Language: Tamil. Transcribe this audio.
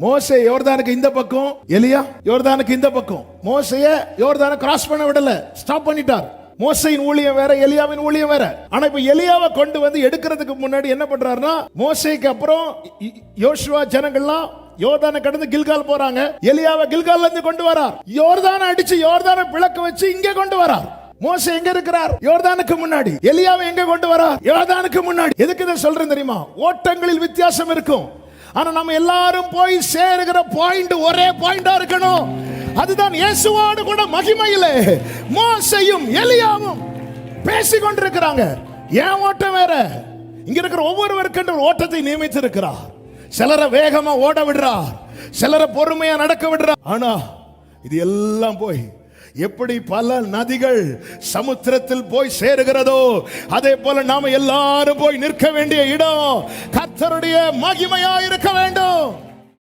மோசே யோர்தானுக்கு இந்த பக்கம், எலியா யோர்தானுக்கு இந்த பக்கம். மோசைய யோர்தானை கிராஸ் பண்ண விடல, ஸ்டாப் பண்ணிட்டார். மோசையின் ஊழியம் வேற, எலியாவின் ஊழியம் வேற. ஆனா இப்ப எலியாவை கொண்டு வந்து எடுக்கிறதுக்கு முன்னாடி என்ன பண்றாருன்னா, மோசைக்கு அப்புறம் யோசுவா ஜனங்கள்லாம் யோர்தானை கடந்து கில்கால் போறாங்க. எலியாவை கில்கால்ல இருந்து கொண்டு வரார். யோர்தானை அடிச்சு யோர்தானை பிளக்க வச்சு இங்கே கொண்டு வரார். மோசே எங்க இருக்கிறார்? யோர்தானுக்கு முன்னாடி. எலியாவை எங்க கொண்டு வரார்? யோர்தானுக்கு முன்னாடி. எதுக்கு இதை சொல்றேன் தெரியுமா? ஓட்டங்களில் வித்தியாசம் இருக்கும், ஆனா நம்ம எல்லாரும் போய் சேருகிற பாயிண்ட் ஒரே பாயிண்டா இருக்கணும். அதுதான் இயேசுவோடு கூட மகிமையிலே மோசேயும் எலியாவும் பேசிக் கொண்டிருக்கிறாங்க. ஏன் ஓட்டம் வேற. இங்க இருக்கிற ஒவ்வொருவருக்கு ஓட்டத்தை நியமித்து இருக்கிறார். சிலரை வேகமா ஓட விடுறார், சிலரை பொறுமையா நடக்க விடுறார். ஆனா இது எல்லாம் போய் எப்படி பல நதிகள் சமுத்திரத்தில் போய் சேருகிறதோ, அதே போல நாம எல்லாரும் போய் நிற்க வேண்டிய இடம் கர்த்தருடைய மகிமையா இருக்க வேண்டும்.